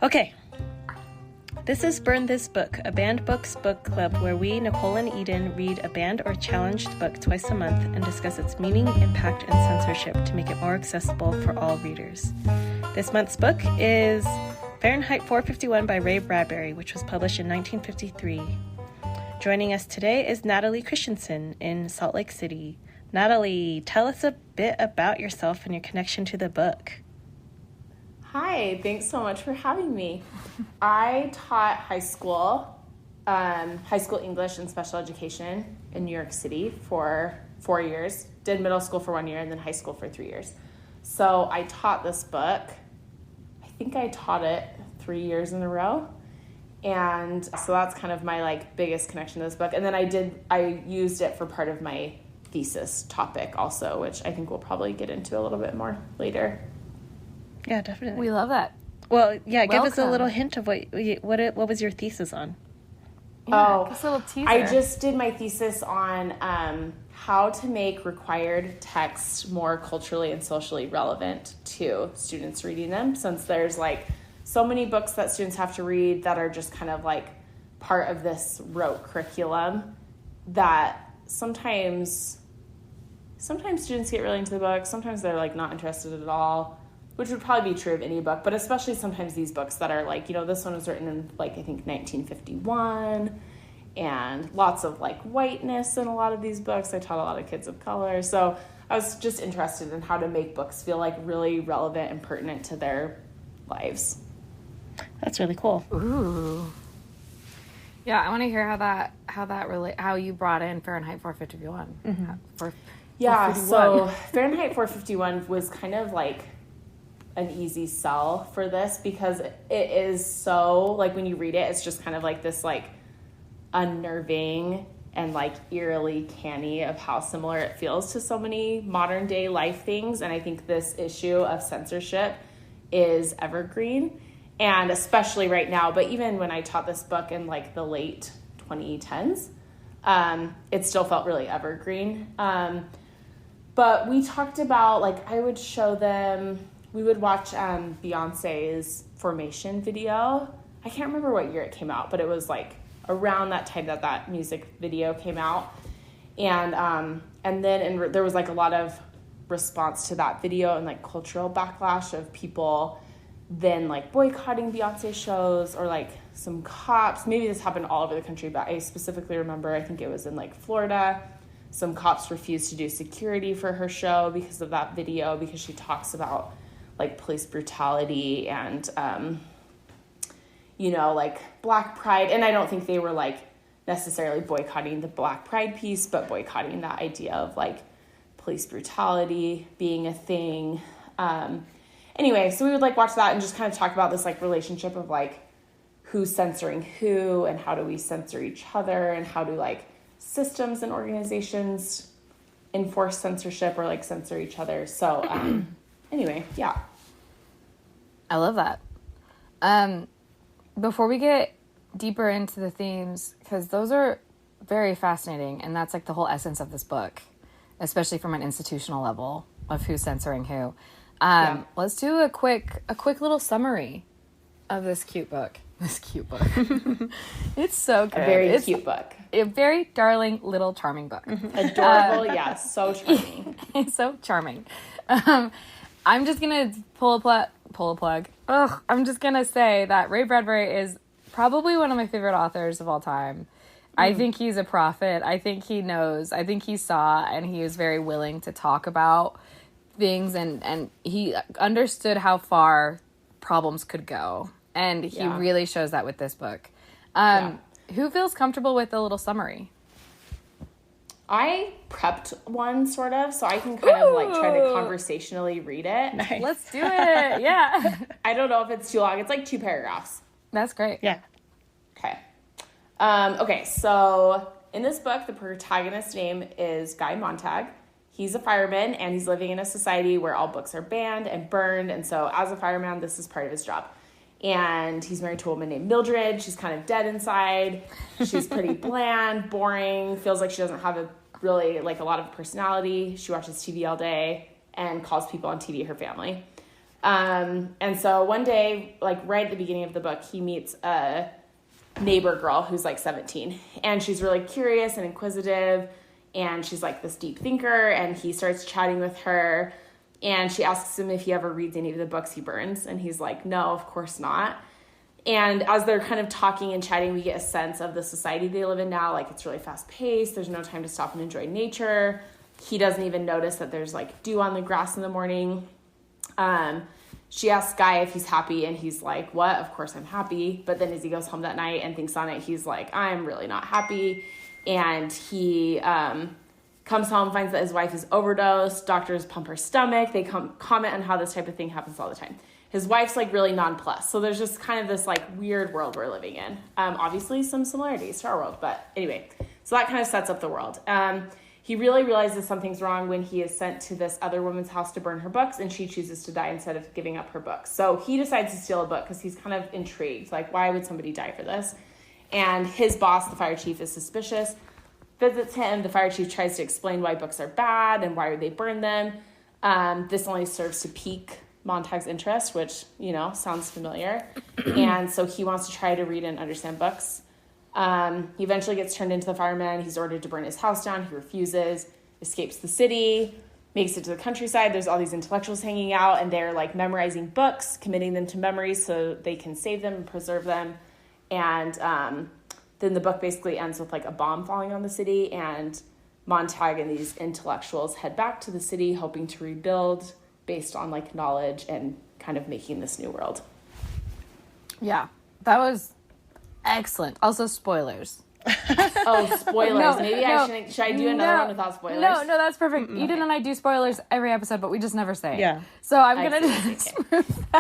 Okay. This is Burn This Book, a banned books book club where we, Nicole and Eden, read a banned or challenged book twice a month and discuss its meaning, impact, and censorship to make it more accessible for all readers. This month's book is Fahrenheit 451 by Ray Bradbury, which was published in 1953. Joining us today is Natalie Christensen in Salt Lake City. Natalie, tell us a bit about yourself and your connection to the book. Hi, thanks so much for having me. I taught high school English and special education in New York City for 4 years, did middle school for 1 year, and then high school for 3 years. So I taught this book. I think I taught it 3 years in a row. And so that's kind of my biggest connection to this book. And then I used it for part of my thesis topic also, which I think we'll probably get into a little bit more later. Yeah, definitely. We love that. Well, yeah, give us a little hint of what was your thesis on? Yeah, just a little teaser. I just did my thesis on how to make required text more culturally and socially relevant to students reading them, since there's so many books that students have to read that are just kind of part of this rote curriculum that sometimes students get really into the book, sometimes they're not interested at all, which would probably be true of any book, but especially sometimes these books that are this one was written in I think 1951, and lots of whiteness in a lot of these books. I taught a lot of kids of color, so I was just interested in how to make books feel really relevant and pertinent to their lives. That's really cool. Ooh. Yeah, I want to hear how you brought in Fahrenheit 451. Mm-hmm. So Fahrenheit 451 was kind of an easy sell for this, because it is so when you read it, it's just kind of this unnerving and eerily canny of how similar it feels to so many modern day life things. And I think this issue of censorship is evergreen, and especially right now, but even when I taught this book in the late 2010s, it still felt really evergreen. But we talked about I would show them. We would watch Beyonce's Formation video. I can't remember what year it came out, but it was around that time that music video came out. And then there was a lot of response to that video and cultural backlash of people then boycotting Beyonce shows, or some cops. Maybe this happened all over the country, but I specifically remember, I think it was in Florida. Some cops refused to do security for her show because of that video, because she talks about police brutality and, Black Pride. And I don't think they were necessarily boycotting the Black Pride piece, but boycotting that idea of police brutality being a thing. Anyway, so we would watch that and just kind of talk about this relationship of who's censoring who, and how do we censor each other, and how do systems and organizations enforce censorship or censor each other. So, anyway, yeah. I love that. Before we get deeper into the themes, because those are very fascinating, and that's the whole essence of this book, especially from an institutional level of who's censoring who. Let's do a quick little summary of this cute book. This cute book. It's so good. A very cute book. A very darling, little, charming book. Mm-hmm. Adorable, yeah, so charming. It's so charming. I'm just going to pull a plug. I'm just going to say that Ray Bradbury is probably one of my favorite authors of all time. I think he's a prophet. I think he knows. I think he saw, and he was very willing to talk about things, and he understood how far problems could go. And he really shows that with this book. Who feels comfortable with a little summary? I prepped one, sort of, so I can kind of try to conversationally read it. Nice. Let's do it. Yeah. I don't know if it's too long. It's 2 paragraphs. That's great. Yeah. Okay. Okay, so in this book, the protagonist's name is Guy Montag. He's a fireman, and he's living in a society where all books are banned and burned, and so as a fireman, this is part of his job. And he's married to a woman named Mildred. She's kind of dead inside. She's pretty bland, boring, feels like she doesn't have a lot of personality. She watches TV all day and calls people on TV her family. And so one day, like right at the beginning of the book, he meets a neighbor girl who's like 17, and she's really curious and inquisitive, and she's like this deep thinker, and he starts chatting with her, and she asks him if he ever reads any of the books he burns, and he's like, no, of course not. And as they're kind of talking and chatting, we get a sense of the society they live in now. Like, it's really fast paced. There's no time to stop and enjoy nature. He doesn't even notice that there's like dew on the grass in the morning. She asks Guy if he's happy, and he's like, what? Of course I'm happy. But then as he goes home that night and thinks on it, he's like, I'm really not happy. And he comes home, finds that his wife is overdosed. Doctors pump her stomach. They comment on how this type of thing happens all the time. His wife's like really nonplussed. So there's just kind of this like weird world we're living in. Obviously some similarities to our world, but anyway, so that kind of sets up the world. He really realizes something's wrong when he is sent to this other woman's house to burn her books, and she chooses to die instead of giving up her books. So he decides to steal a book because he's kind of intrigued. Like, why would somebody die for this? And his boss, the fire chief, is suspicious, visits him. The fire chief tries to explain why books are bad and why they burn them. This only serves to pique Montag's interest, which, you know, sounds familiar. And so he wants to try to read and understand books. He eventually gets turned into the fireman. He's ordered to burn his house down. He refuses, escapes the city, makes it to the countryside. There's all these intellectuals hanging out, and they're like memorizing books, committing them to memory so they can save them and preserve them. And then the book basically ends with like a bomb falling on the city, and Montag and these intellectuals head back to the city hoping to rebuild based on like knowledge and kind of making this new world. Yeah, that was excellent. Also, spoilers. Oh, spoilers. No, Maybe no, I shouldn't. Should I do another one without spoilers? No, that's perfect. Mm-hmm. Eden and I do spoilers every episode, but we just never say it. Yeah. So I'm going to just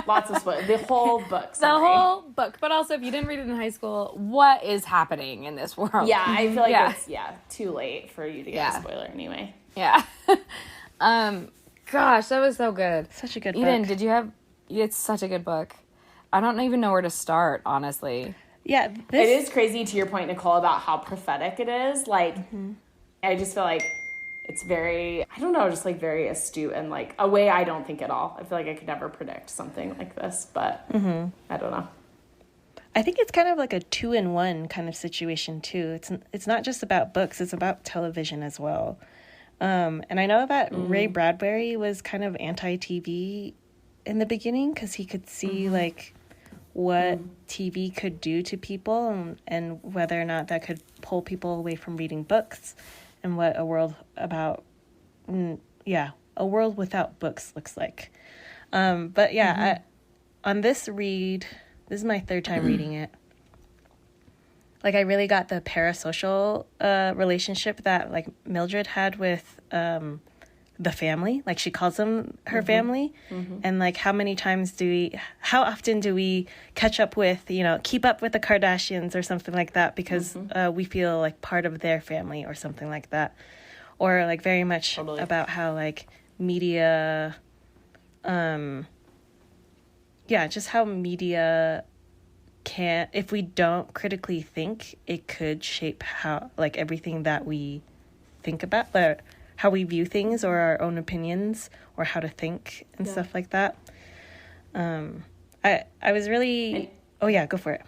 lots of spoilers. The whole book. The whole book. But also, if you didn't read it in high school, what is happening in this world? Yeah, I feel like it's too late for you to get a spoiler anyway. Yeah. Gosh, that was so good. Such a good Eden, book. did you have... It's such a good book. I don't even know where to start, honestly. Yeah. It is crazy, to your point, Nicole, about how prophetic it is. Like, I just feel like it's very, I don't know, just like very astute and like a way I don't think at all. I feel like I could never predict something like this, but I don't know. I think it's kind of like a 2-in-1 kind of situation too. It's not just about books, it's about television as well. And I know that Ray Bradbury was kind of anti-TV in the beginning because he could see like what TV could do to people and whether or not that could pull people away from reading books and what a world without books looks like. But yeah, on this read, this is my third time reading it. Like, I really got the parasocial relationship that, like, Mildred had with the family. Like, she calls them her family. And, like, how often do we catch up with, keep up with the Kardashians or something like that because we feel, like, part of their family or something like that. Or, like, very much about how, like, media... just how media... if we don't critically think, it could shape how, like, everything that we think about, how we view things or our own opinions or how to think and stuff like that. I was really... go for it.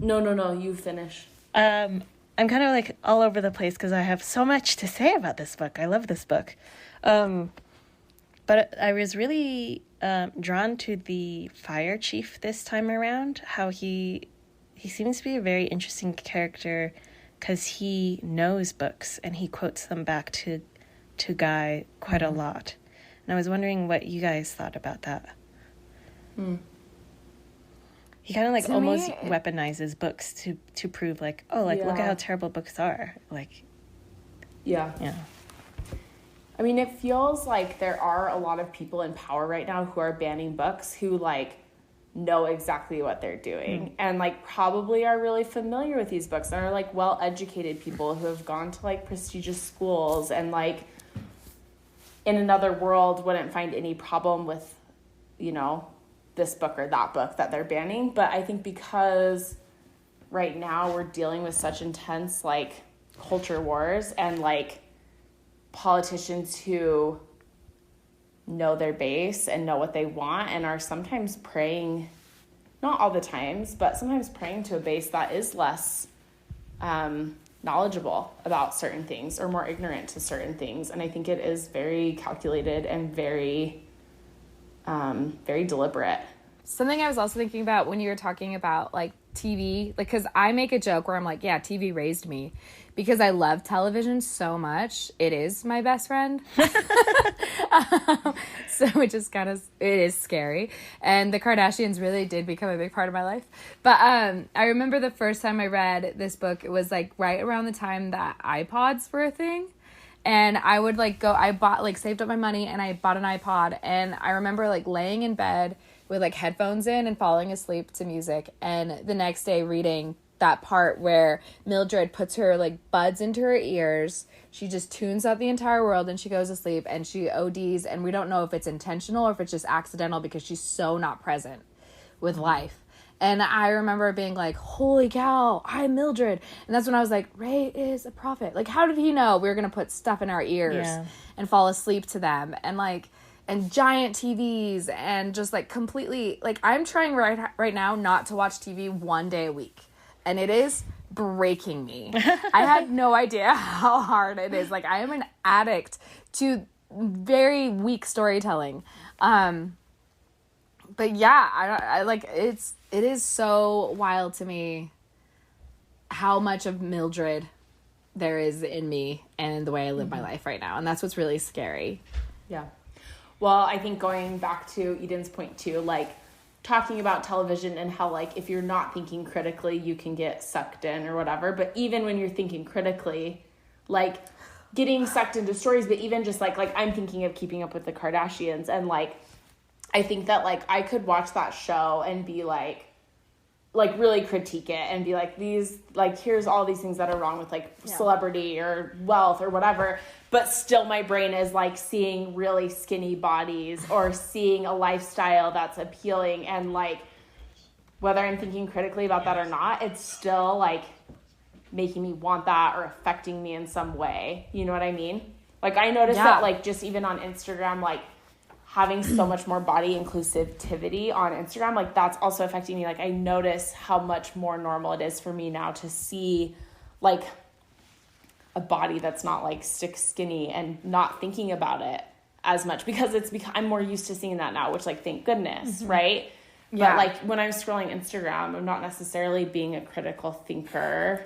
No, you finish. I'm kind of, like, all over the place because I have so much to say about this book. I love this book. But I was really drawn to the fire chief this time around, how he seems to be a very interesting character because he knows books and he quotes them back to Guy quite a lot. And I was wondering what you guys thought about that. He kind of like almost weaponizes books to prove like, look at how terrible books are. Like, yeah. I mean, it feels like there are a lot of people in power right now who are banning books who, like, know exactly what they're doing and, like, probably are really familiar with these books and are, like, well-educated people who have gone to, like, prestigious schools and, like, in another world wouldn't find any problem with, this book or that book that they're banning. But I think because right now we're dealing with such intense, like, culture wars and, like, politicians who know their base and know what they want and are sometimes praying, not all the times, but sometimes praying to a base that is less knowledgeable about certain things or more ignorant to certain things. And I think it is very calculated and very, very deliberate. Something I was also thinking about when you were talking about like TV, like, because I make a joke where I'm like, yeah, TV raised me because I love television so much. It is my best friend. So it just kind of, it is scary. And the Kardashians really did become a big part of my life. But I remember the first time I read this book, it was like right around the time that iPods were a thing. And I would like go, I bought like saved up my money and I bought an iPod. And I remember like laying in bed with like headphones in and falling asleep to music. And the next day reading that part where Mildred puts her like buds into her ears. She just tunes out the entire world and she goes to sleep and she ODs. And we don't know if it's intentional or if it's just accidental because she's so not present with life. And I remember being like, holy cow, I'm Mildred. And that's when I was like, Ray is a prophet. Like, how did he know we were going to put stuff in our ears and fall asleep to them? And like, and giant TVs and just like completely, like I'm trying right now not to watch TV one day a week. And it is breaking me. I had no idea how hard it is. Like I am an addict to very weak storytelling. But yeah, I like it is so wild to me how much of Mildred there is in me and the way I live my life right now. And that's what's really scary. Yeah. Well, I think going back to Eden's point too, like talking about television and how like if you're not thinking critically, you can get sucked in or whatever. But even when you're thinking critically, like getting sucked into stories, but even just like I'm thinking of Keeping Up with the Kardashians and like I think that like I could watch that show and be like really critique it and be like these like here's all these things that are wrong with like celebrity or wealth or whatever, but still my brain is like seeing really skinny bodies or seeing a lifestyle that's appealing, and like whether I'm thinking critically about that or not, it's still like making me want that or affecting me in some way. You know what I mean? Like I noticed that like just even on Instagram, like having so much more body inclusivity on Instagram, like that's also affecting me. Like I notice how much more normal it is for me now to see like a body that's not like stick skinny and not thinking about it as much because I'm more used to seeing that now, which like, thank goodness. Right. Yeah. But like when I'm scrolling Instagram, I'm not necessarily being a critical thinker.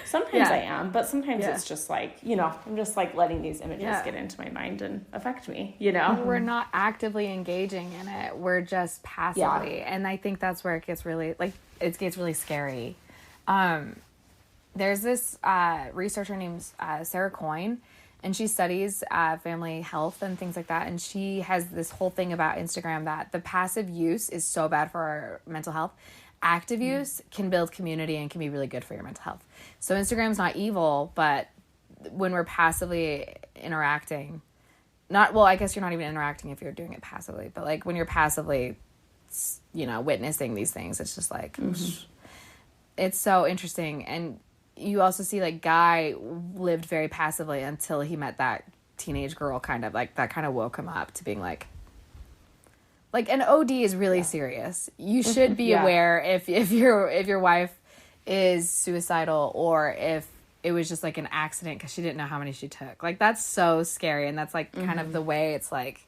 Sometimes I am, but sometimes it's just like, you know, I'm just like letting these images get into my mind and affect me, you know? We're not actively engaging in it. We're just passively. Yeah. And I think that's where it gets really, like, it gets really scary. There's this researcher named Sarah Coyne, and she studies family health and things like that. And she has this whole thing about Instagram that the passive use is so bad for our mental health. Active use can build community and can be really good for your mental health. So Instagram's not evil, but when we're passively interacting, I guess you're not even interacting if you're doing it passively, but like when you're passively, you know, witnessing these things, it's just like, it's so interesting. And you also see like Guy lived very passively until he met that teenage girl, kind of like that kind of woke him up to being like an OD is really serious. You should be aware if your wife is suicidal or if it was just like an accident because she didn't know how many she took. Like that's so scary, and that's like kind of the way it's like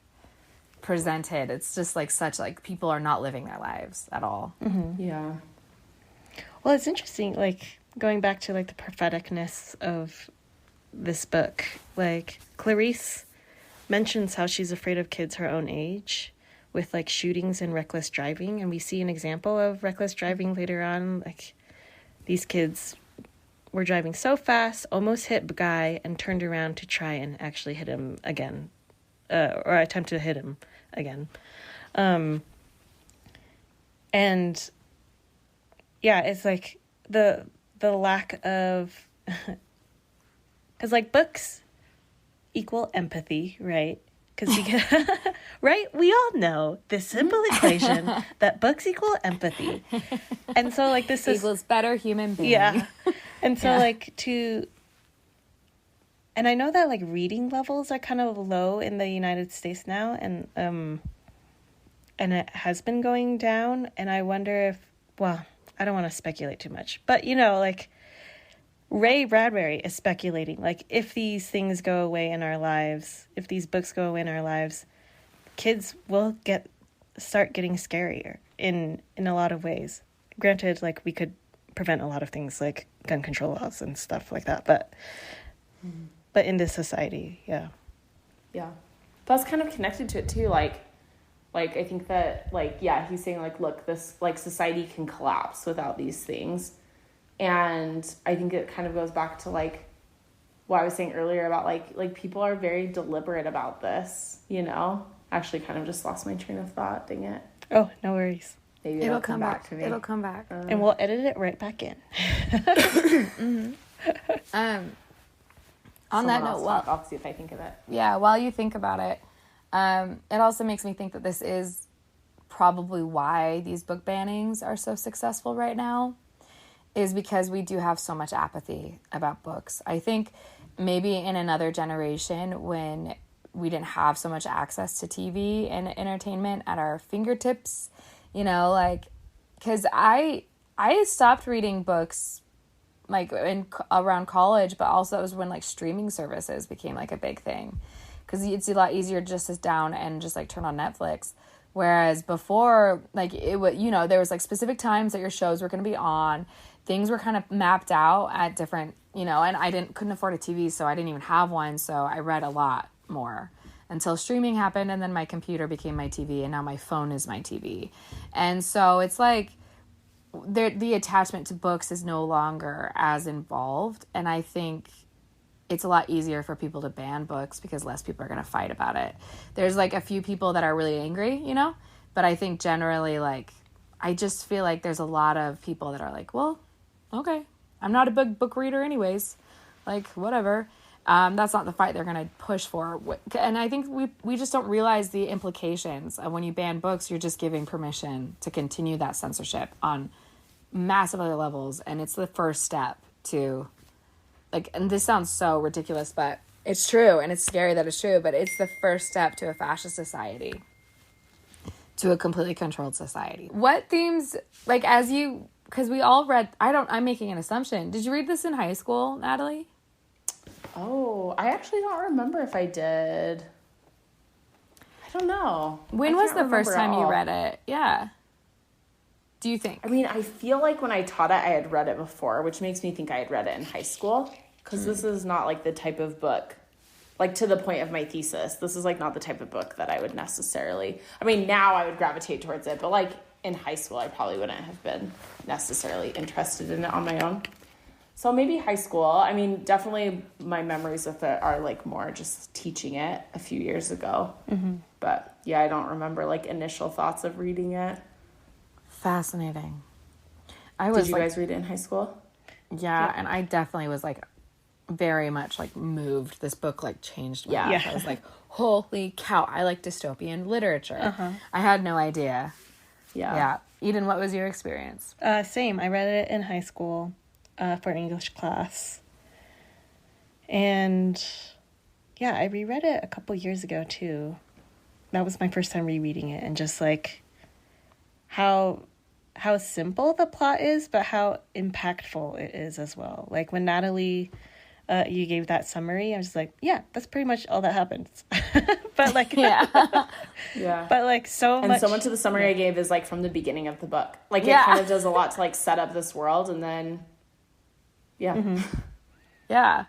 presented. It's just like such like people are not living their lives at all. Yeah. Well, it's interesting, like going back to like the propheticness of this book. Like Clarice mentions how she's afraid of kids her own age, with like shootings and reckless driving, and we see an example of reckless driving later on. Like these kids were driving so fast, almost hit Guy, and turned around to try and actually hit him again, or attempt to hit him again. And yeah, it's like the lack of, because like books equal empathy, right? Because right? We all know this simple equation that books equal empathy. And so, like, this equals better human being. Yeah. And so, like, to And I know that like reading levels are kind of low in the United States now, and it has been going down. And I wonder if, well, I don't want to speculate too much, but you know, like Ray Bradbury is speculating, like if these things go away in our lives, if these books go away in our lives, kids will start getting scarier in a lot of ways. Granted, like we could prevent a lot of things like gun control laws and stuff like that, but in this society, yeah. That's kind of connected to it too. Like I think that like, yeah, he's saying like, look, this like society can collapse without these things. And I think it kind of goes back to like what I was saying earlier about like people are very deliberate about this, you know. Actually kind of just lost my train of thought, dang it. Oh, no worries. Maybe it'll come back to me. It'll come back. And we'll edit it right back in. On that note, I'll see if I think of it. Yeah, while you think about it, it also makes me think that this is probably why these book bannings are so successful right now, is because we do have so much apathy about books. I think maybe in another generation when we didn't have so much access to TV and entertainment at our fingertips, you know, like, because I stopped reading books like around college, but also it was when like streaming services became like a big thing, because it's a lot easier just to sit down and just like turn on Netflix. Whereas before, like it would, you know, there was like specific times that your shows were going to be on. Things were kind of mapped out at different, you know, and I couldn't afford a TV, so I didn't even have one. So I read a lot more until streaming happened, and then my computer became my TV, and now my phone is my TV. And so it's like the attachment to books is no longer as involved, and I think it's a lot easier for people to ban books because less people are going to fight about it. There's like a few people that are really angry, you know, but I think generally, like, I just feel like there's a lot of people that are like, well, okay, I'm not a big book reader anyways, like, whatever. That's not the fight they're going to push for. And I think we just don't realize the implications of when you ban books, you're just giving permission to continue that censorship on massive other levels. And it's the first step to, like, and this sounds so ridiculous, but it's true. And it's scary that it's true, but it's the first step to a fascist society, to a completely controlled society. What themes, like, because we all read, I'm making an assumption. Did you read this in high school, Natalie? Oh, I actually don't remember if I did. I don't know. When was the first time you read it? Yeah. Do you think? I mean, I feel like when I taught it, I had read it before, which makes me think I had read it in high school. Because this is not like the type of book, like to the point of my thesis, this is like not the type of book that I would necessarily, I mean, now I would gravitate towards it, but like in high school, I probably wouldn't have been necessarily interested in it on my own. So maybe high school. I mean, definitely my memories with it are like more just teaching it a few years ago. Mm-hmm. But yeah, I don't remember like initial thoughts of reading it. Fascinating. Did you guys read it in high school? Yeah, and I definitely was like very much like moved. This book like changed me. Yeah. I was like, holy cow, I like dystopian literature. Uh-huh. I had no idea. Yeah. Eden, what was your experience? Same. I read it in high school. For an English class. And yeah, I reread it a couple years ago too. That was my first time rereading it, and just like how simple the plot is, but how impactful it is as well. Like when Natalie, you gave that summary, I was like, yeah, that's pretty much all that happens. But like, yeah. But like so much Yeah.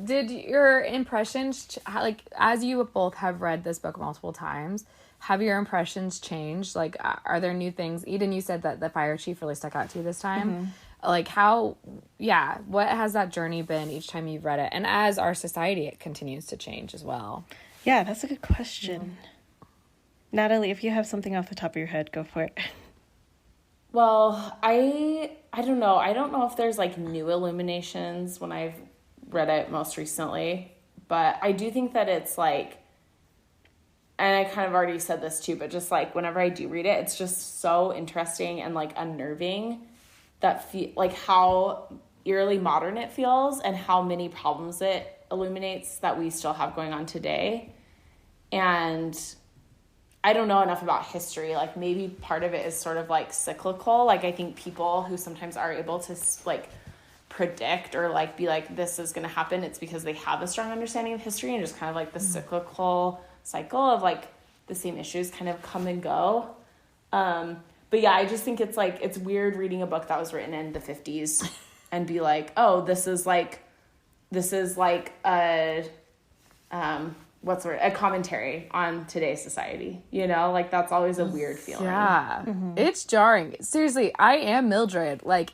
Did your impressions, like, as you both have read this book multiple times, have your impressions changed? Like, are there new things? Eden, you said that the fire chief really stuck out to you this time. Mm-hmm. Like, what has that journey been each time you've read it? And as our society, it continues to change as well. Yeah, that's a good question. Natalie, if you have something off the top of your head, go for it. Well, I don't know. I don't know if there's like new illuminations when I've read it most recently, but I do think that it's like, and I kind of already said this too, but just like whenever I do read it, it's just so interesting and like unnerving that like how eerily modern it feels and how many problems it illuminates that we still have going on today. And I don't know enough about history. Like, maybe part of it is sort of like cyclical. Like, I think people who sometimes are able to like predict or like be like, this is going to happen, it's because they have a strong understanding of history, and just kind of like the cyclical cycle of like the same issues kind of come and go. But yeah, I just think it's like, it's weird reading a book that was written in the 50s and be like, oh, this is like a, what's the word? A commentary on today's society, you know? Like, that's always a weird feeling. Yeah. It's jarring. Seriously, I am Mildred. Like,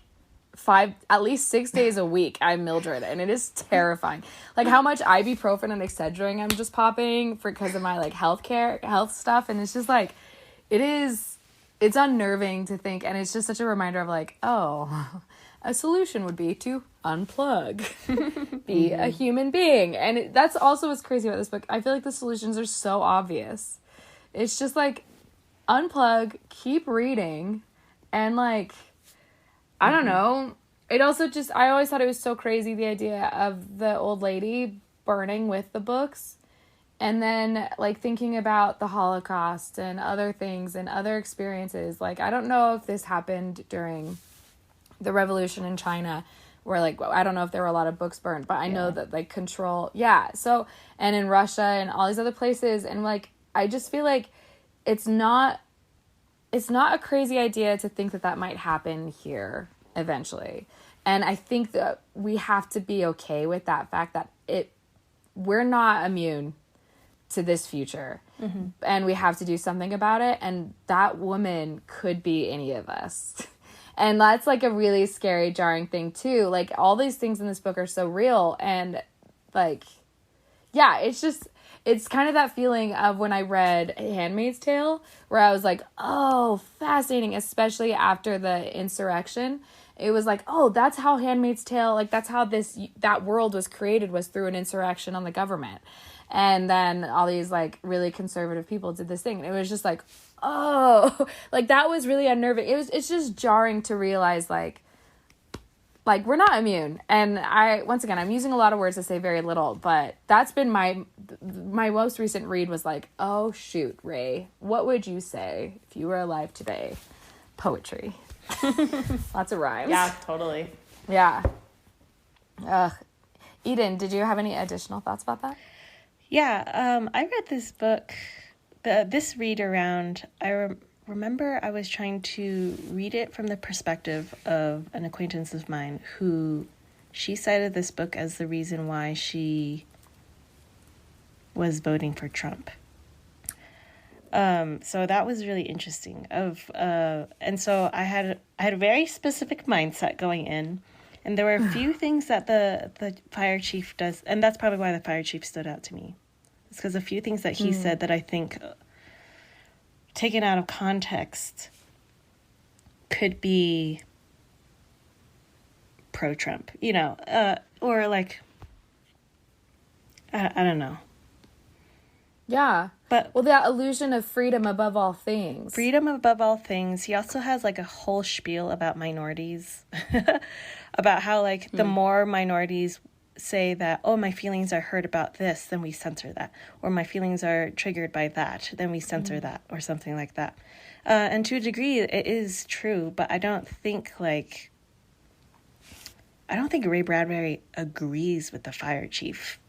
at least 6 days a week, I'm Mildred, and it is terrifying. Like, how much ibuprofen and Excedrin I'm just popping because of my, like, health stuff, and it's just, like, it's unnerving to think, and it's just such a reminder of, like, oh, a solution would be to unplug, be a human being. And that's also what's crazy about this book. I feel like the solutions are so obvious. It's just like, unplug, keep reading, and like, I don't know. It also just, I always thought it was so crazy, the idea of the old lady burning with the books. And then, like, thinking about the Holocaust and other things and other experiences. Like, I don't know if this happened during the revolution in China, where, like, I don't know if there were a lot of books burned, but I know that, like, so, and in Russia and all these other places. And, like, I just feel like it's not a crazy idea to think that might happen here eventually. And I think that we have to be okay with that fact that we're not immune to this future, and we have to do something about it. And that woman could be any of us. And that's like a really scary, jarring thing too. Like, all these things in this book are so real, and like, yeah, it's kind of that feeling of when I read Handmaid's Tale, where I was like, oh, fascinating, especially after the insurrection. It was like, oh, that's how Handmaid's Tale, like, that's how that world was created, was through an insurrection on the government. And then all these, like, really conservative people did this thing. And it was just like, oh, like, that was really unnerving. It's just jarring to realize, like, we're not immune. And once again, I'm using a lot of words to say very little, but that's been my most recent read was like, oh, shoot, Ray, what would you say if you were alive today? Poetry. Lots of rhymes. Yeah, totally. Yeah. Eden, did you have any additional thoughts about that? Yeah, I read this book, this read around, I remember I was trying to read it from the perspective of an acquaintance of mine who, she cited this book as the reason why she was voting for Trump. So that was really interesting. And so I had a very specific mindset going in. And there were a few things that the fire chief does, and that's probably why the fire chief stood out to me. It's because a few things that he said that I think, taken out of context, could be pro-Trump, you know, or like, I don't know. Yeah. But, well, that illusion of freedom above all things. Freedom above all things. He also has like a whole spiel about minorities, about how like the more minorities say that, oh, my feelings are hurt about this, then we censor that. Or my feelings are triggered by that, then we censor that, or something like that. And to a degree, it is true, but I don't think Ray Bradbury agrees with the fire chief,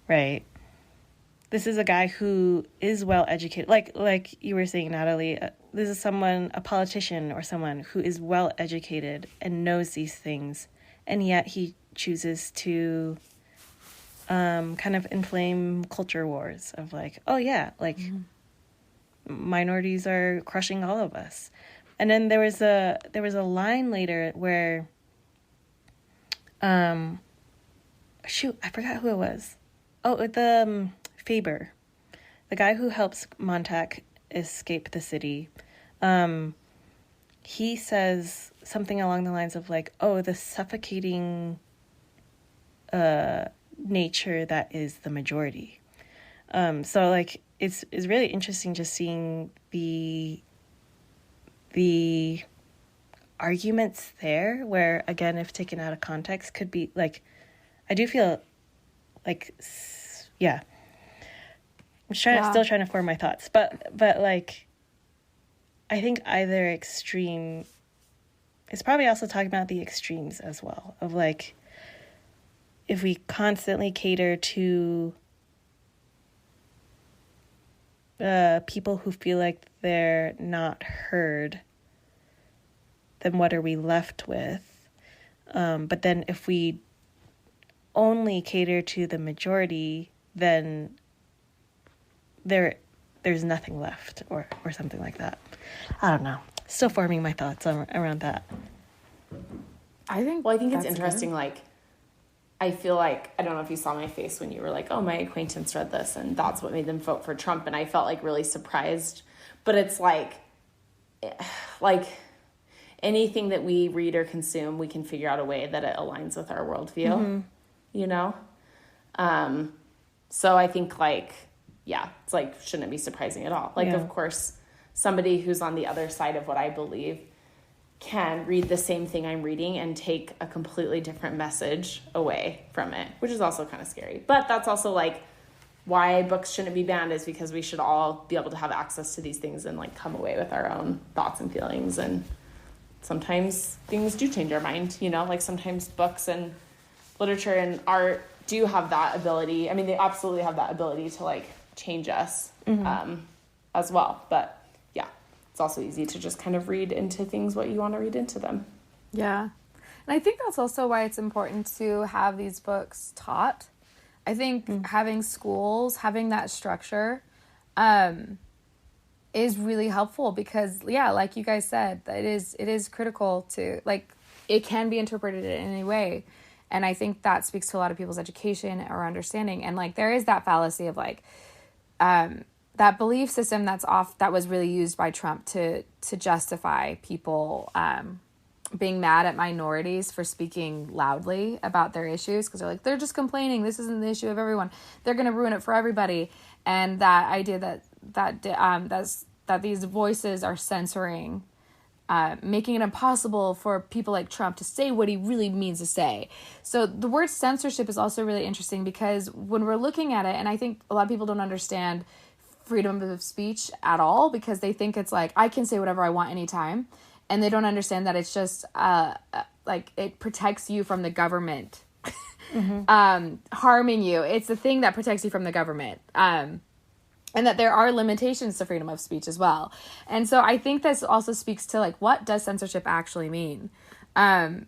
right? This is a guy who is well educated, like you were saying, Natalie. This is a politician or someone who is well educated and knows these things, and yet he chooses to kind of inflame culture wars of like, oh yeah, like minorities are crushing all of us. And then there was a line later where, shoot, I forgot who it was. Oh, the Faber, the guy who helps Montag escape the city. He says something along the lines of like, oh, the suffocating nature that is the majority. So like it's really interesting just seeing the arguments there, where again, if taken out of context, could be like, I do feel yeah. I'm still trying to form my thoughts, but like, I think either extreme is probably also talking about the extremes as well, of like, if we constantly cater to people who feel like they're not heard, then what are we left with? But then if we only cater to the majority, then there's nothing left, or something like that. I don't know. Still forming my thoughts around that. I think it's interesting. Good. Like, I feel like, I don't know if you saw my face when you were like, oh, my acquaintance read this and that's what made them vote for Trump. And I felt like really surprised, but it's like anything that we read or consume, we can figure out a way that it aligns with our worldview, you know? So I think like, yeah, it's like, shouldn't it be surprising at all? Like, of course, somebody who's on the other side of what I believe can read the same thing I'm reading and take a completely different message away from it, which is also kind of scary. But that's also like why books shouldn't be banned, is because we should all be able to have access to these things and like come away with our own thoughts and feelings. And sometimes things do change our mind, you know, like sometimes books and literature and art do have that ability. I mean, they absolutely have that ability to like change us as well. But yeah, it's also easy to just kind of read into things what you want to read into them. Yeah. And I think that's also why it's important to have these books taught. I think having schools, having that structure is really helpful because, yeah, like you guys said, it is critical to, like, it can be interpreted in any way. And I think that speaks to a lot of people's education or understanding. And, like, there is that fallacy of, like, that belief system that was really used by Trump to justify people being mad at minorities for speaking loudly about their issues, because they're like, they're just complaining, this isn't the issue of everyone, they're going to ruin it for everybody. And that idea that these voices are censoring, making it impossible for people like Trump to say what he really means to say. So the word censorship is also really interesting, because when we're looking at it, and I think a lot of people don't understand freedom of speech at all, because they think it's like, I can say whatever I want anytime. And they don't understand that it's just like it protects you from the government harming you. It's the thing that protects you from the government. And that there are limitations to freedom of speech as well. And so I think this also speaks to, like, what does censorship actually mean? And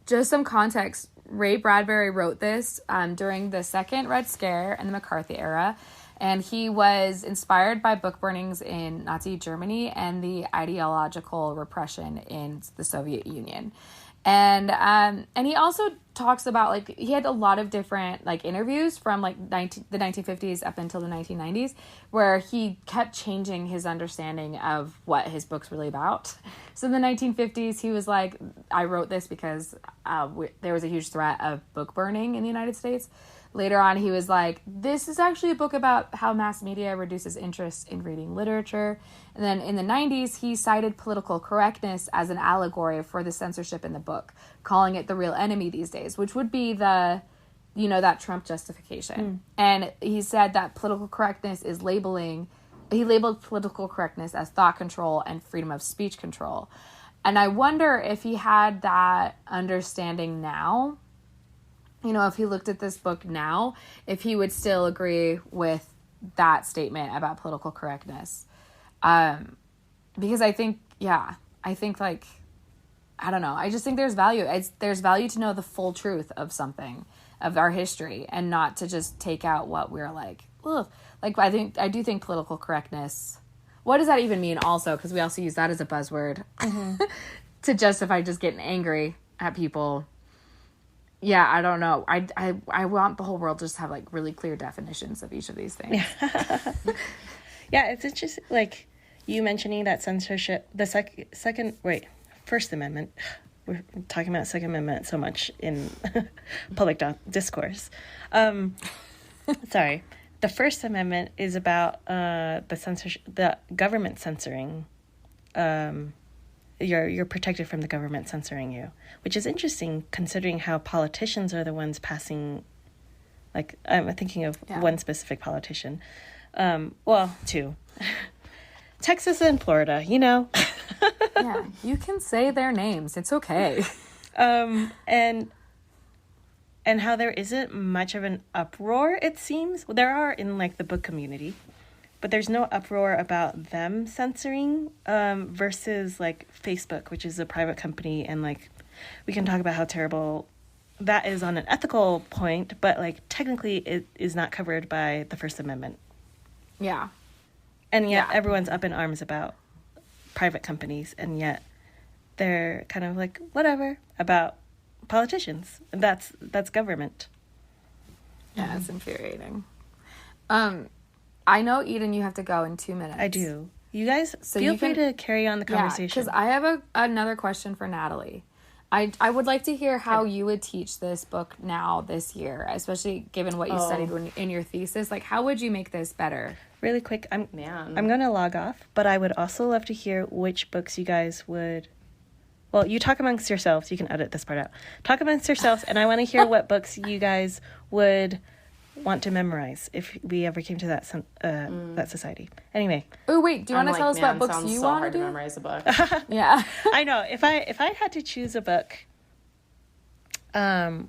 just some context, Ray Bradbury wrote this during the second Red Scare and the McCarthy era. And he was inspired by book burnings in Nazi Germany and the ideological repression in the Soviet Union. And he also talks about, like, he had a lot of different, like, interviews from, like, the 1950s up until the 1990s, where he kept changing his understanding of what his book's really about. So in the 1950s, he was like, I wrote this because there was a huge threat of book burning in the United States. Later on, he was like, this is actually a book about how mass media reduces interest in reading literature. And then in the 90s, he cited political correctness as an allegory for the censorship in the book, calling it the real enemy these days, which would be that Trump justification. And he said that political correctness he labeled political correctness as thought control and freedom of speech control. And I wonder if he had that understanding now, if he looked at this book now, if he would still agree with that statement about political correctness. Because I think, like, I don't know. I just think there's value. There's value to know the full truth of something, of our history, and not to just take out what we're like, ugh. Like, I do think political correctness, what does that even mean also? Because we also use that as a buzzword to justify just getting angry at people. Yeah, I don't know. I want the whole world to just have, like, really clear definitions of each of these things. Yeah, it's just, like, you mentioning that censorship, the First Amendment. We're talking about Second Amendment so much in public discourse. Sorry. The First Amendment is about the government censoring you're protected from the government censoring you, which is interesting considering how politicians are the ones passing. Like, I'm thinking of one specific politician. Well, two. Texas and Florida, you know. Yeah, you can say their names. It's okay. And how there isn't much of an uproar, it seems. Well, there are in, like, the book community, but there's no uproar about them censoring versus, like, Facebook, which is a private company, and, like, we can talk about how terrible that is on an ethical point, but, like, technically it is not covered by the First Amendment. Yeah. And yet everyone's up in arms about private companies, and yet they're kind of like, whatever, about politicians. That's government. Yeah, it's infuriating. I know, Eden, you have to go in 2 minutes. I do. You guys feel free to carry on the conversation. Because I have another question for Natalie. I would like to hear how you would teach this book now this year, especially given what you studied in your thesis. Like, how would you make this better? Really quick, I'm going to log off, but I would also love to hear which books you guys would... Well, you talk amongst yourselves. You can edit this part out. Talk amongst yourselves, and I want to hear what books you guys would want to memorize if we ever came to that society. Anyway. Oh, wait. Do you want to tell us what books you want to do? Memorize a book. Yeah. I know. If I had to choose a book, it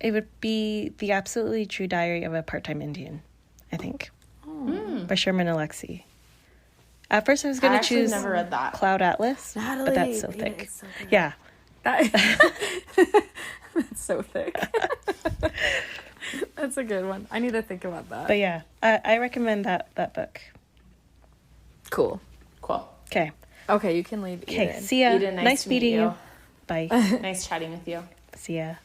would be The Absolutely True Diary of a Part-Time Indian, I think. By Sherman Alexie. At first I was going to choose never read that. Cloud Atlas, Natalie, but that's so thick. So yeah. That's so thick. That's a good one. I need to think about that. But yeah, I recommend that book. Cool. Okay. Okay, you can leave. Okay, Eden. see ya. Eden, nice meeting you. Bye. Nice chatting with you. See ya.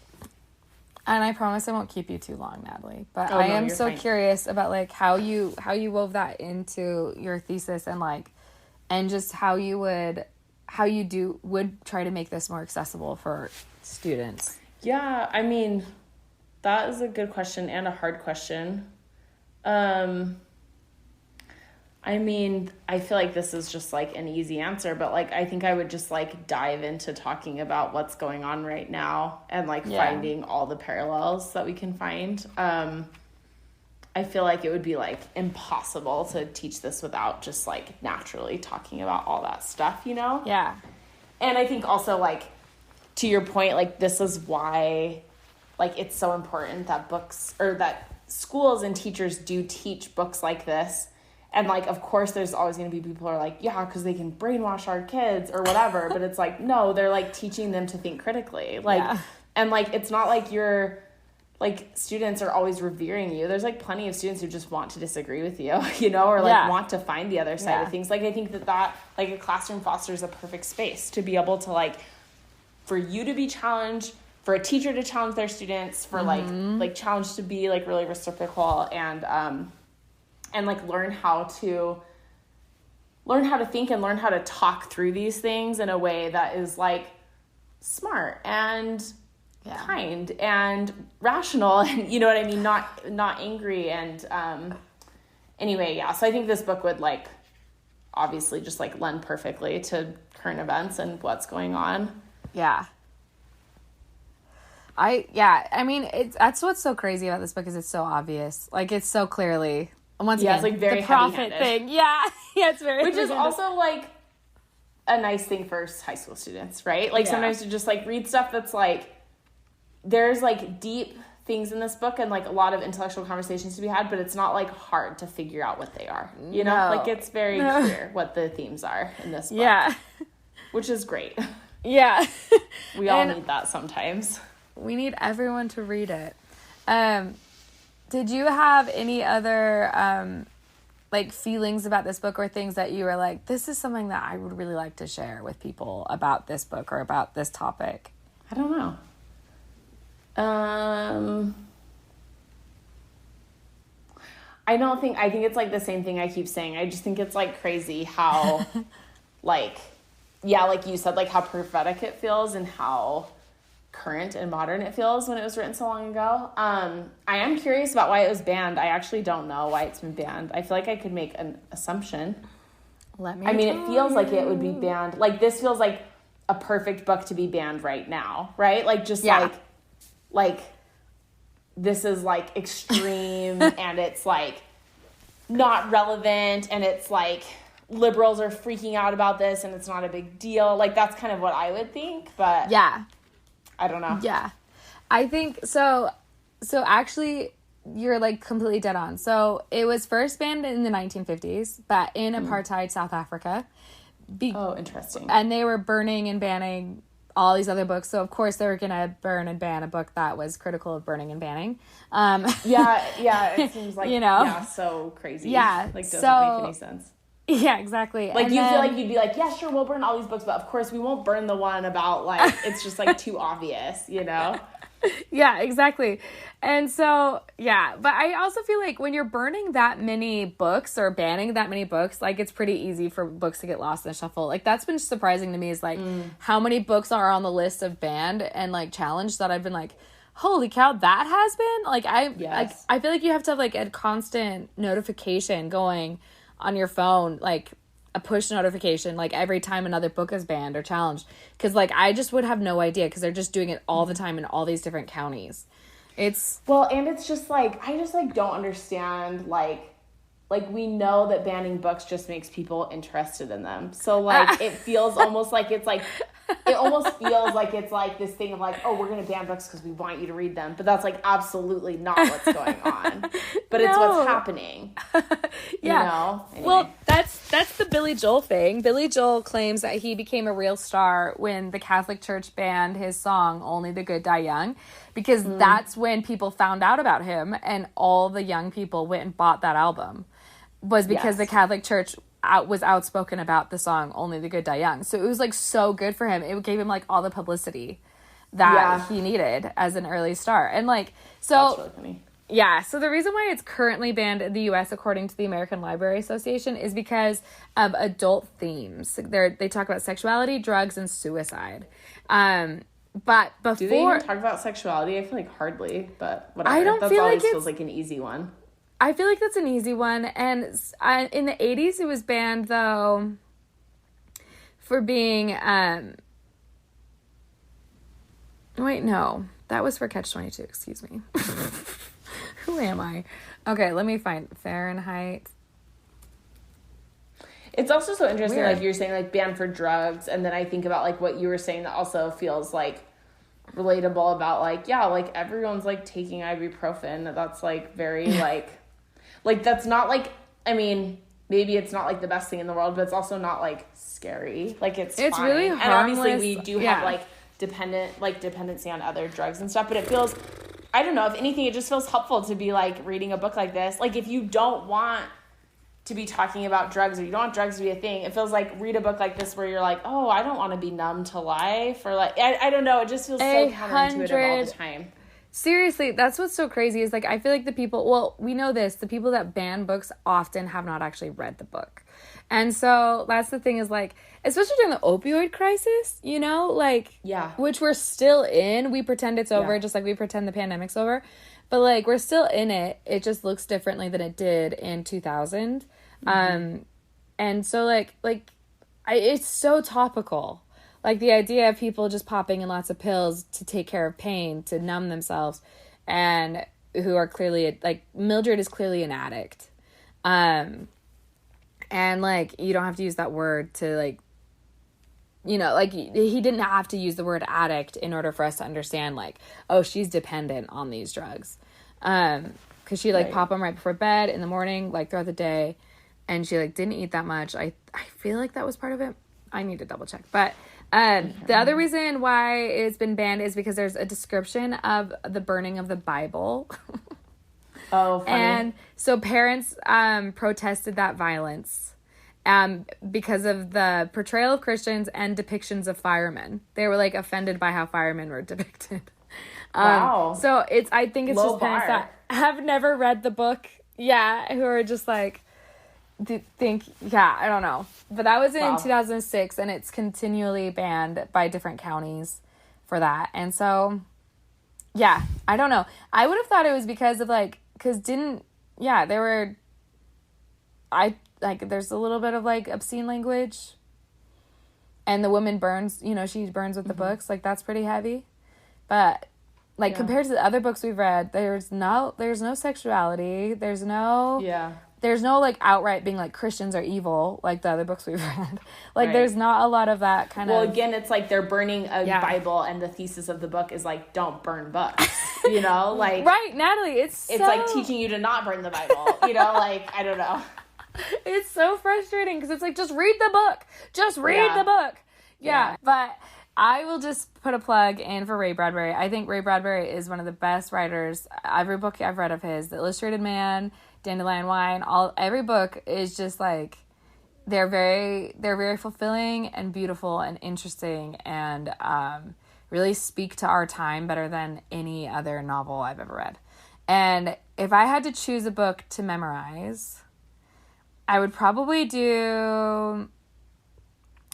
And I promise I won't keep you too long, Natalie. But I am so curious about, like, how you wove that into your thesis, and, like, and just how you would try to make this more accessible for students. Yeah, I mean, that is a good question and a hard question. I mean, I feel like this is just, like, an easy answer, but, like, I think I would just, like, dive into talking about what's going on right now and, like, finding all the parallels that we can find. I feel like it would be, like, impossible to teach this without just, like, naturally talking about all that stuff, you know? Yeah. And I think also, like, to your point, like, this is why, like, it's so important that that schools and teachers do teach books like this. And, like, of course, there's always going to be people who are like, yeah, because they can brainwash our kids or whatever. But it's like, no, they're, like, teaching them to think critically. Like, and, like, it's not like students are always revering you. There's, like, plenty of students who just want to disagree with you, you know, or, like, want to find the other side of things. Like, I think that, like, a classroom fosters a perfect space to be able to, like, for you to be challenged, for a teacher to challenge their students, for, like, challenge to be, like, really reciprocal and like learn how to think and learn how to talk through these things in a way that is, like, smart and kind and rational, and you know what I mean, not angry. And anyway, so I think this book would, like, obviously just, like, lend perfectly to current events and what's going on. I mean, that's what's so crazy about this book, is it's so obvious. Like, it's so clearly, once again, it's, like, very the profit thing. Yeah, it's very, which is also, like, a nice thing for high school students, right? Like, sometimes to just, like, read stuff that's, like, there's, like, deep things in this book and, like, a lot of intellectual conversations to be had, but it's not, like, hard to figure out what they are, you know? Like, it's very clear what the themes are in this book. Which is great. We all need that sometimes. We need everyone to read it. Did you have any other, like, feelings about this book, or things that you were like, this is something that I would really like to share with people about this book or about this topic? I don't know. I think it's, like, the same thing I keep saying. I just think it's, like, crazy how, like, like you said, like, how prophetic it feels and how current and modern it feels when it was written so long ago. I am curious about why it was banned. I actually don't know why it's been banned. I feel like I could make an assumption. I mean, it feels like it would be banned. Like, this feels like a perfect book to be banned right now, right? Like, just like this is like extreme and it's like not relevant and it's like liberals are freaking out about this and it's not a big deal. Like, that's kind of what I would think, but yeah, I don't know. Yeah, I think so. So actually, you're like completely dead on. So it was first banned in the 1950s, but in apartheid South Africa. Interesting. And they were burning and banning all these other books. So of course they were gonna burn and ban a book that was critical of burning and banning. It seems like so crazy. Yeah, like doesn't make any sense. Yeah, exactly. Like, feel like you'd be like, yeah, sure, we'll burn all these books, but of course we won't burn the one about, like, it's just, like, too obvious, you know? Yeah, exactly. And so, yeah. But I also feel like when you're burning that many books or banning that many books, like, it's pretty easy for books to get lost in the shuffle. Like, that's been surprising to me is, like, how many books are on the list of banned and, like, challenged that I've been like, holy cow, that has been? Like, I feel like you have to have, like, a constant notification going on your phone, like a push notification, like every time another book is banned or challenged, because like I just would have no idea because they're just doing it all the time in all these different counties. And it's just like I just like don't understand like we know that banning books just makes people interested in them, so like it feels almost like it's like it almost feels like it's like this thing of like, oh, we're gonna ban books because we want you to read them, but that's like absolutely not what's going on. But it's what's happening. Yeah. You know? Anyway. Well, that's the Billy Joel thing. Billy Joel claims that he became a real star when the Catholic Church banned his song "Only the Good Die Young," because that's when people found out about him, and all the young people went and bought that album. Was because the Catholic Church was outspoken about the song "Only the Good Die Young." So it was like so good for him. It gave him like all the publicity that he needed as an early star. And like, so that's really funny. Yeah, so the reason why it's currently banned in the U.S., according to the American Library Association, is because of adult themes. They talk about sexuality, drugs, and suicide. But before, do they even talk about sexuality? I feel like hardly, but whatever. I don't feel like it feels like an easy one. I feel like that's an easy one. And in the 80s, it was banned, though, for being... Wait, no. That was for Catch-22. Excuse me. Who am I? Okay, let me find Fahrenheit. It's also so interesting, Weird. like, you're saying, like, banned for drugs, and then I think about, like, what you were saying that also feels, like, relatable about, like, yeah, like, everyone's, like, taking ibuprofen. That's, like, very, like, that's not, like, I mean, maybe it's not, like, the best thing in the world, but it's also not, like, scary. Like, it's fine. Really harmless. And obviously we do have, like, dependency on other drugs and stuff, but it feels, I don't know, if anything, it just feels helpful to be, like, reading a book like this. Like, if you don't want to be talking about drugs or you don't want drugs to be a thing, it feels like read a book like this where you're like, oh, I don't want to be numb to life, or, like, I don't know, it just feels so counterintuitive all the time. Seriously, that's what's so crazy is, like, I feel like the people, well, we know this, the people that ban books often have not actually read the book. And so that's the thing is, like, especially during the opioid crisis, you know, like, which we're still in. We pretend it's over, just like we pretend the pandemic's over. But, like, we're still in it. It just looks differently than it did in 2000. And so, it's so topical. Like, the idea of people just popping in lots of pills to take care of pain, to numb themselves, and who are clearly, like, Mildred is clearly an addict. And, like, you don't have to use that word to, like, you know, like, he didn't have to use the word addict in order for us to understand, like, oh, she's dependent on these drugs. Because she, like, pop them right before bed, in the morning, like, throughout the day, and she, like, didn't eat that much. I feel like that was part of it. I need to double check. But the other reason why it's been banned is because there's a description of the burning of the Bible. Oh, funny. And so parents protested that violence because of the portrayal of Christians and depictions of firemen. They were, like, offended by how firemen were depicted. Wow. So I think it's just parents that have never read the book. Yeah, who are just like, I don't know. But that was in 2006, and it's continually banned by different counties for that. And so, yeah, I don't know. I would have thought it was because of, like, I like, there's a little bit of, like, obscene language. And the woman burns, you know, she burns with the books. Like, that's pretty heavy. But, like, compared to the other books we've read, there's no sexuality. There's no, like, outright being, like, Christians are evil, like the other books we've read. Like, there's not a lot of that kind of... Well, again, it's like they're burning a Bible, and the thesis of the book is, like, don't burn books, you know? Like... Right, Natalie, it's like teaching you to not burn the Bible, you know? Like, I don't know. It's so frustrating because it's like, just read the book. Just read the book. Yeah. But I will just put a plug in for Ray Bradbury. I think Ray Bradbury is one of the best writers. Every book I've read of his, The Illustrated Man, Dandelion Wine, every book is just like, they're very fulfilling and beautiful and interesting and really speak to our time better than any other novel I've ever read. And if I had to choose a book to memorize, I would probably do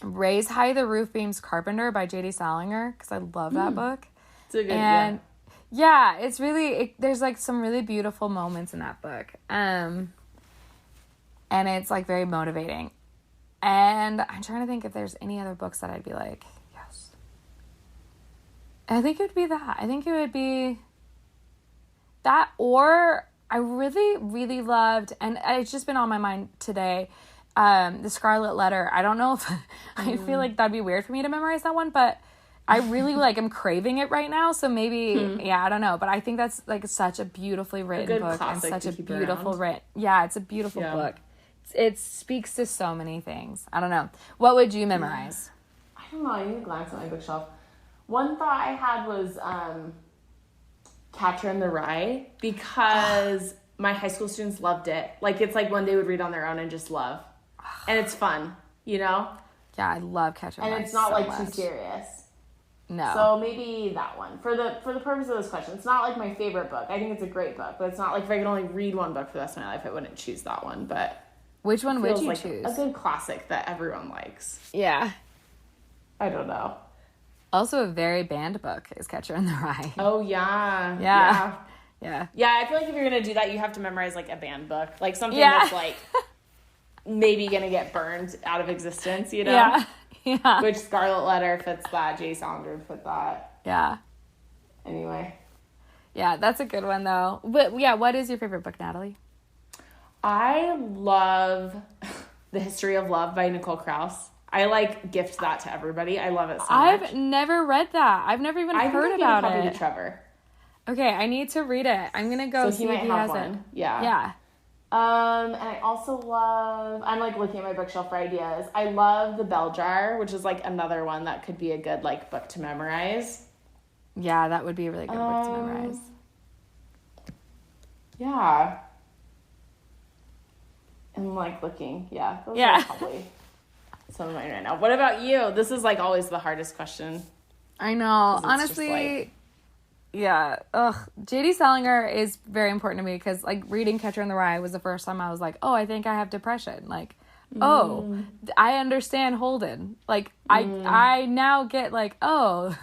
Raise High the Roof Beams Carpenter by J.D. Salinger, because I love that book. It's a good it's really, there's like some really beautiful moments in that book. And it's like very motivating. And I'm trying to think if there's any other books that I'd be like, yes. I think it would be that. I think it would be that, or... I really, really loved, and it's just been on my mind today, The Scarlet Letter. I don't know if, I feel like that'd be weird for me to memorize that one, but I really, like, am craving it right now, so maybe, I don't know, but I think that's, like, such a beautifully written book, and such a beautiful it's a beautiful book. It speaks to so many things. I don't know. What would you memorize? I don't know, I need to glance at my bookshelf. One thought I had was, Catcher in the Rye, because my high school students loved it. Like, it's like one they would read on their own and just love. And it's fun, you know? Yeah, I love Catcher in the Rye. And it's not so like much. too serious. No. So maybe that one. For the purpose of this question, it's not like my favorite book. I think it's a great book, but it's not like if I could only read one book for the rest of my life, I wouldn't choose that one. But which one would you like choose? A good classic that everyone likes. Yeah. I don't know. Also, a very banned book is Catcher in the Rye. Oh, yeah. Yeah. Yeah, I feel like if you're going to do that, you have to memorize, like, a banned book. Like, something that's, like, maybe going to get burned out of existence, you know? Yeah. Which Scarlet Letter fits that. J. Salinger would fit that. Yeah. Anyway. Yeah, that's a good one, though. But, yeah, what is your favorite book, Natalie? I love The History of Love by Nicole Krauss. I, like, gift that to everybody. I love it so much. I've never read that. I've never even heard about it. To Trevor. Okay, I need to read it. I'm going to go see if he has it. Yeah. And I also love... I'm, like, looking at my bookshelf for ideas. I love The Bell Jar, which is, like, another one that could be a good, like, book to memorize. Yeah, that would be a really good book to memorize. Yeah. I'm, like, looking. Yeah. Those are probably... some of mine right now. What about you? This is like always the hardest question. I know. Honestly, J.D. Salinger is very important to me because like reading Catcher in the Rye was the first time I was like, oh, I think I have depression. Like, oh, I understand Holden. Like, I now get like, oh,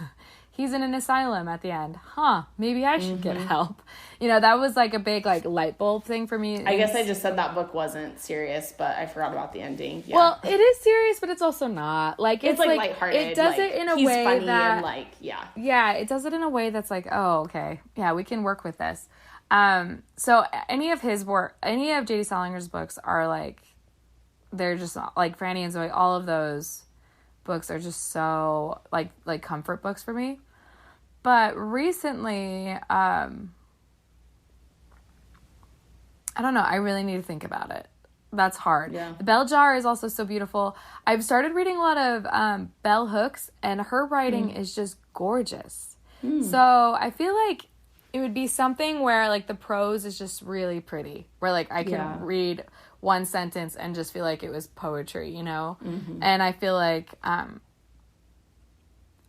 he's in an asylum at the end. Huh, maybe I should get help. You know, that was like a big like light bulb thing for me. I guess I just said that book wasn't serious, but I forgot about the ending. Yeah. Well, it is serious, but it's also not. Like it's like lighthearted. It does it in a he's way funny that and like yeah, it does it in a way that's like, oh, okay, yeah, we can work with this. So any of J.D. Salinger's books are like, they're just like Franny and Zoe. All of those books are just so like comfort books for me. But recently, I don't know. I really need to think about it. That's hard. Yeah. The Bell Jar is also so beautiful. I've started reading a lot of Bell Hooks, and her writing is just gorgeous. So I feel like it would be something where like the prose is just really pretty, where like I can read one sentence and just feel like it was poetry, you know? And I feel like no.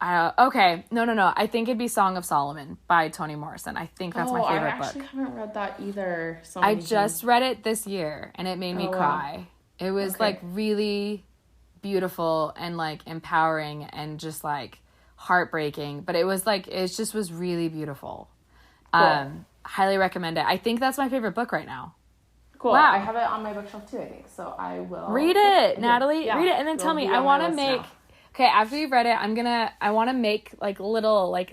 I think it'd be Song of Solomon by Toni Morrison. I think that's my favorite book. I actually haven't read that either. I just read it this year, and it made me cry. Wow. It was like really beautiful and like empowering and just like heartbreaking. But it was like it just was really beautiful. Cool. Highly recommend it. I think that's my favorite book right now. Cool. Wow. I have it on my bookshelf too, I think. So I will read it, Natalie. Yeah. Read it and then tell me. It'll be I on want my to list make. now. Okay, after you've read it, I want to make like little like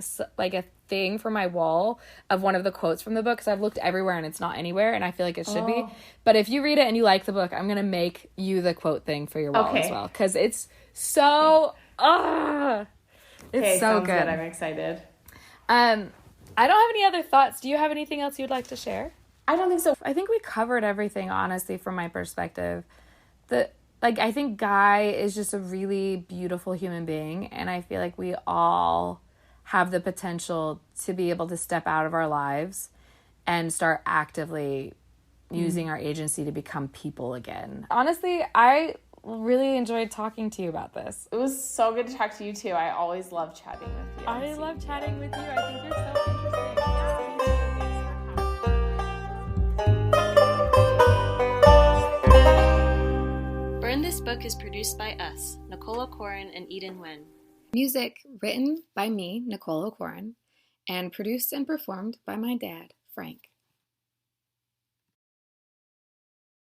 a thing for my wall of one of the quotes from the book because I've looked everywhere and it's not anywhere and I feel like it should be. But if you read it and you like the book, I'm gonna make you the quote thing for your wall as well because it's so it's so good. I'm excited. I don't have any other thoughts. Do you have anything else you'd like to share? I don't think so. I think we covered everything, honestly, from my perspective. I think Guy is just a really beautiful human being, and I feel like we all have the potential to be able to step out of our lives and start actively using our agency to become people again. Honestly, I really enjoyed talking to you about this. It was so good to talk to you too. I always love chatting with you. I love chatting with you. I think you're so interesting. Burn This Book is produced by us, Nicole O'Corin and Eden Nguyen. Music written by me, Nicole O'Corin, and produced and performed by my dad, Frank.